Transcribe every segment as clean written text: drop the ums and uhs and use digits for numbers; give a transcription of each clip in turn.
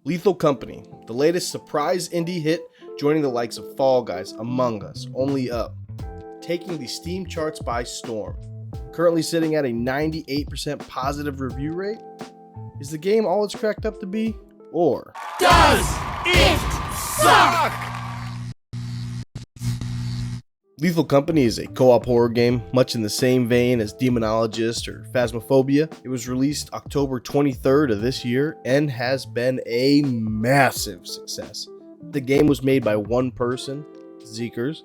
Lethal Company, the latest surprise indie hit, joining the likes of Fall Guys, Among Us, Only Up, taking the Steam charts by storm. Currently sitting at a 98% positive review rate. Is the game all it's cracked up to be? Or does it suck? Lethal Company is a co-op horror game, much in the same vein as Demonologist or Phasmophobia. It was released October 23rd of this year and has been a massive success. The game was made by one person, Zeekers,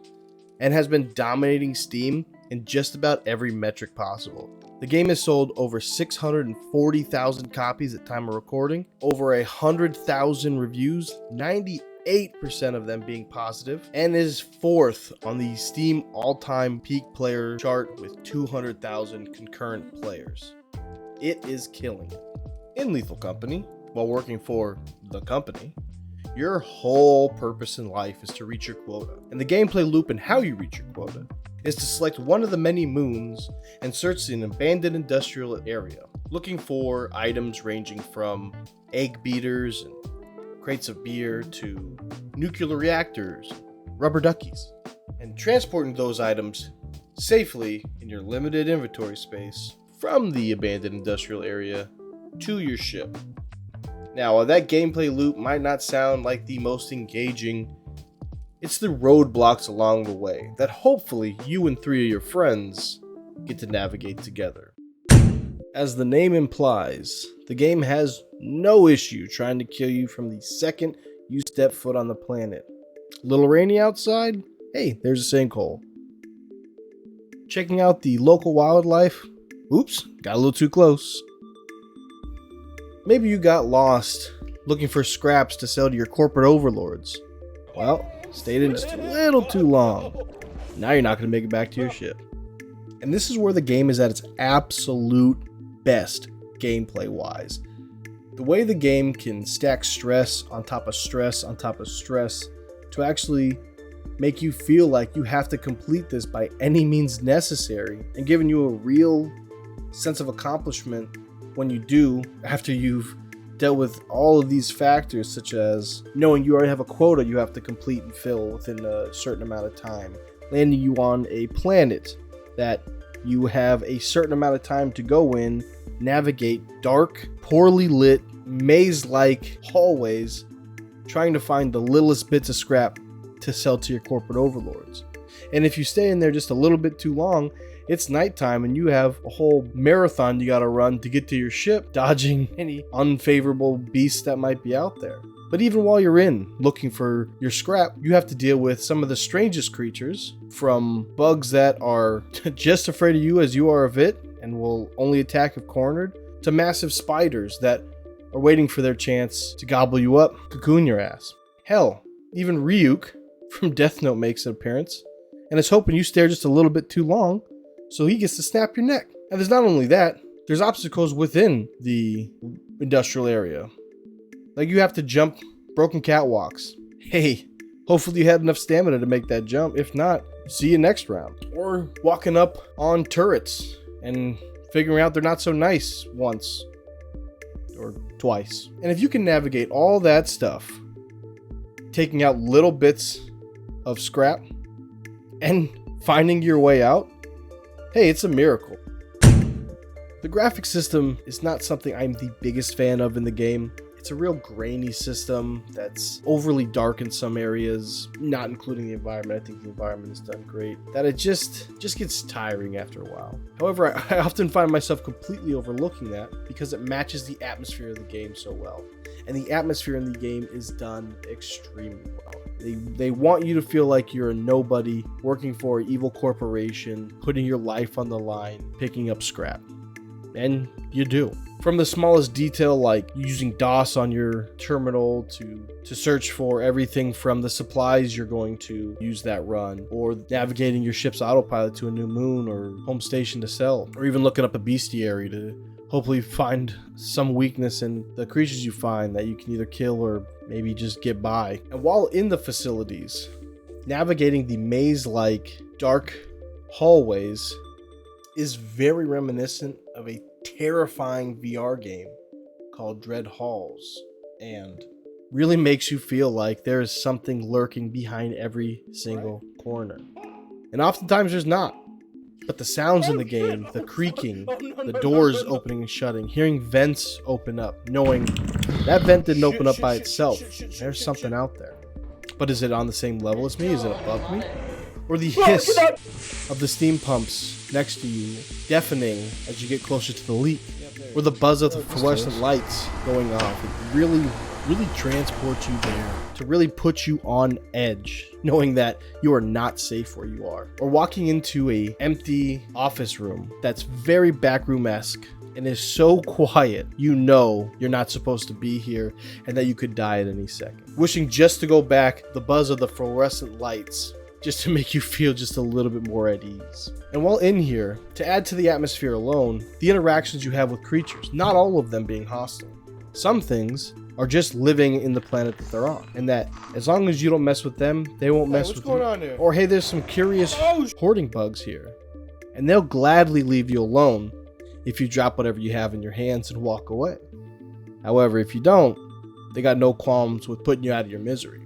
and has been dominating Steam in just about every metric possible. The game has sold over 640,000 copies at time of recording, over 100,000 reviews, 98% of them being positive, and is fourth on the Steam all-time peak player chart with 200,000 concurrent players. It is killing it. In Lethal Company, while working for the company, your whole purpose in life is to reach your quota. And the gameplay loop and how you reach your quota is to select one of the many moons and search an abandoned industrial area, looking for items ranging from egg beaters and crates of beer to nuclear reactors, rubber duckies, and transporting those items safely in your limited inventory space from the abandoned industrial area to your ship. Now, while that gameplay loop might not sound like the most engaging, it's the roadblocks along the way that hopefully you and 3 of your friends get to navigate together. As the name implies, the game has no issue trying to kill you from the second you step foot on the planet. A little rainy outside? Hey, there's a sinkhole. Checking out the local wildlife? Oops, got a little too close. Maybe you got lost looking for scraps to sell to your corporate overlords. Well, stayed in just a little too long. Now you're not going to make it back to your ship. And this is where the game is at its absolute best gameplay wise. The way the game can stack stress on top of stress on top of stress to actually make you feel like you have to complete this by any means necessary, and giving you a real sense of accomplishment when you do, after you've dealt with all of these factors, such as knowing you already have a quota you have to complete and fill within a certain amount of time, landing you on a planet that you have a certain amount of time to go in, navigate dark, poorly lit, maze-like hallways, trying to find the littlest bits of scrap to sell to your corporate overlords. And if you stay in there just a little bit too long, it's nighttime and you have a whole marathon you gotta run to get to your ship, dodging any unfavorable beasts that might be out there. But even while you're in looking for your scrap, you have to deal with some of the strangest creatures, from bugs that are just afraid of you as you are of it and will only attack if cornered, to massive spiders that are waiting for their chance to gobble you up, cocoon your ass. Hell, even Ryuk from Death Note makes an appearance and is hoping you stare just a little bit too long so he gets to snap your neck. And there's not only that, there's obstacles within the industrial area. Like you have to jump broken catwalks. Hey, hopefully you had enough stamina to make that jump. If not, see you next round. Or walking up on turrets and figuring out they're not so nice once or twice. And if you can navigate all that stuff, taking out little bits of scrap and finding your way out, hey, it's a miracle. The graphic system is not something I'm the biggest fan of in the game. It's a real grainy system that's overly dark in some areas, not including the environment. I think the environment is done great. That it just gets tiring after a while. However, I often find myself completely overlooking that because it matches the atmosphere of the game so well. And the atmosphere in the game is done extremely well. They want you to feel like you're a nobody working for an evil corporation, putting your life on the line, picking up scrap. And you do. From the smallest detail, like using DOS on your terminal to search for everything from the supplies you're going to use that run, or navigating your ship's autopilot to a new moon or home station to sell, or even looking up a bestiary to hopefully find some weakness in the creatures you find that you can either kill or maybe just get by. And while in the facilities, navigating the maze-like dark hallways is very reminiscent of a terrifying VR game called Dread Halls. And really makes you feel like there is something lurking behind every single corner. And oftentimes there's not. But the sounds in the game, the creaking, the doors opening and shutting, hearing vents open up, knowing that vent didn't open up by itself. There's something out there. But is it on the same level as me? Is it above me? Or the hiss of the steam pumps next to you, deafening as you get closer to the leak? Or the buzz of the fluorescent lights going off? It really transports you there, to really put you on edge, knowing that you are not safe where you are. Or walking into a empty office room that's very backroom-esque and is so quiet, you know you're not supposed to be here and that you could die at any second. Wishing just to go back, the buzz of the fluorescent lights, just to make you feel just a little bit more at ease. And while in here, to add to the atmosphere alone, the interactions you have with creatures, not all of them being hostile. Some things are just living in the planet that they're on, and that as long as you don't mess with them, they won't mess with you. What's going on here? Or hey, there's some curious hoarding bugs here, and they'll gladly leave you alone if you drop whatever you have in your hands and walk away. However, if you don't, they got no qualms with putting you out of your misery.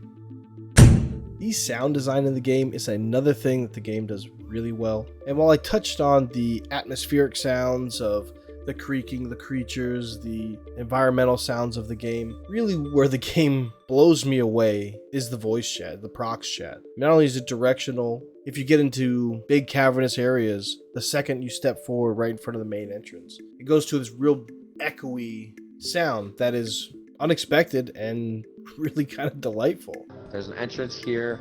The sound design in the game is another thing that the game does really well. And while I touched on the atmospheric sounds of the creaking, the creatures, the environmental sounds of the game, really where the game blows me away is the voice chat, the prox chat. Not only is it directional, if you get into big cavernous areas, the second you step forward right in front of the main entrance, it goes to this real echoey sound that is unexpected and really kind of delightful. There's an entrance here.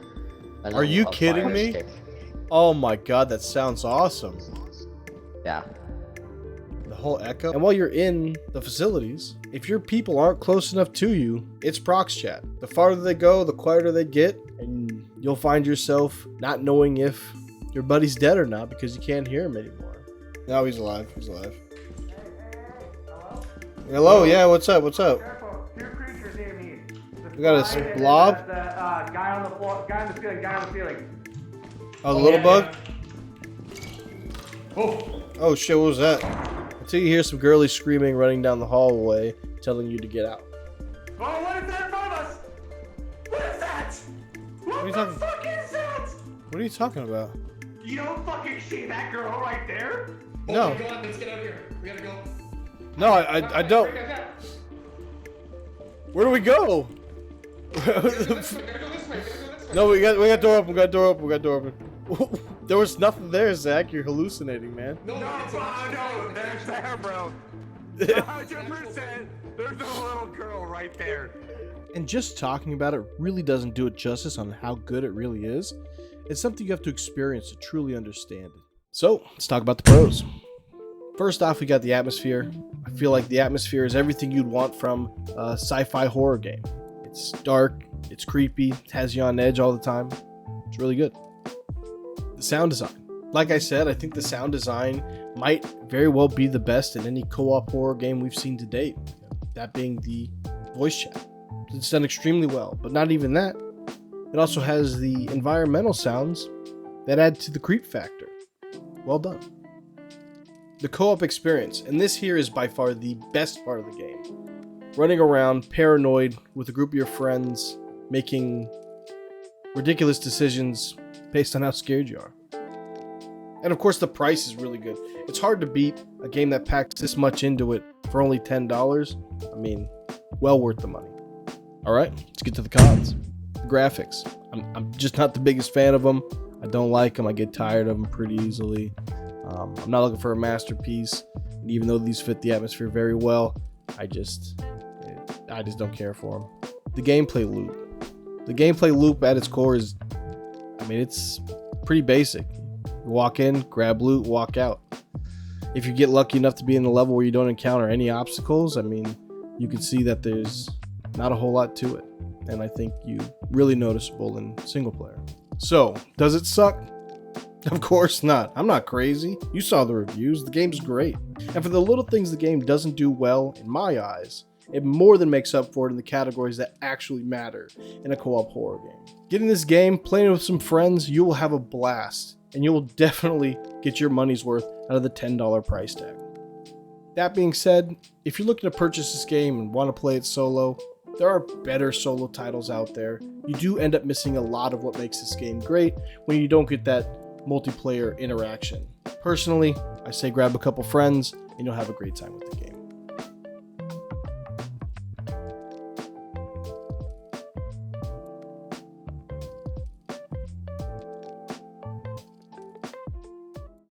Are you kidding me? Escape. Oh my god, that sounds awesome. Yeah. The whole echo. And while you're in the facilities, if your people aren't close enough to you, it's prox chat. The farther they go, the quieter they get, and you'll find yourself not knowing if your buddy's dead or not because you can't hear him anymore. No, he's alive. He's alive. Hello, yeah, what's up? What's up? Two creatures near me. We got a blob? The guy on the floor, guy on the ceiling. Oh, the little bug? Oh. Oh shit, what was that? Until you hear some girlies screaming running down the hallway, telling you to get out. Oh, what is that in front of us? What is that? What are you the talking- fuck is that? What are you talking about? You don't fucking see that girl right there? No. Oh my god, let's get out of here. We gotta go. No, I don't. Where do we go? We gotta go this way. We gotta go this way. No, we got door open. We got door open. We got door open. There was nothing there, Zach. You're hallucinating, man. No, No, it's no, there's there, bro. 100%. There's a little girl right there. And just talking about it really doesn't do it justice on how good it really is. It's something you have to experience to truly understand it. So, let's talk about the pros. First off, we got the atmosphere. I feel like the atmosphere is everything you'd want from a sci-fi horror game. It's dark, it's creepy, it has you on edge all the time. It's really good. The sound design. Like I said, I think the sound design might very well be the best in any co-op horror game we've seen to date. That being the voice chat. It's done extremely well, but not even that. It also has the environmental sounds that add to the creep factor. Well done. The co-op experience, and this here is by far the best part of the game. Running around paranoid with a group of your friends, making ridiculous decisions based on how scared you are. And of course the price is really good. It's hard to beat a game that packs this much into it for only $10. I mean, well worth the money. Alright, let's get to the cons. The graphics. I'm just not the biggest fan of them. I don't like them. I get tired of them pretty easily. I'm not looking for a masterpiece. And even though these fit the atmosphere very well, I just don't care for them. The gameplay loop. The gameplay loop at its core is, it's pretty basic. You walk in, grab loot, walk out. If you get lucky enough to be in the level where you don't encounter any obstacles, you can see that there's not a whole lot to it. And I think you really noticeable in single player. So, does it suck? Of course not. I'm not crazy. You saw the reviews. The game's great. And for the little things the game doesn't do well, in my eyes, it more than makes up for it in the categories that actually matter in a co-op horror game. Getting this game, playing with some friends, you will have a blast. And you will definitely get your money's worth out of the $10 price tag. That being said, if you're looking to purchase this game and want to play it solo, There are better solo titles out there. You do end up missing a lot of what makes this game great when you don't get that multiplayer interaction. Personally, I say grab a couple friends and you'll have a great time with the game.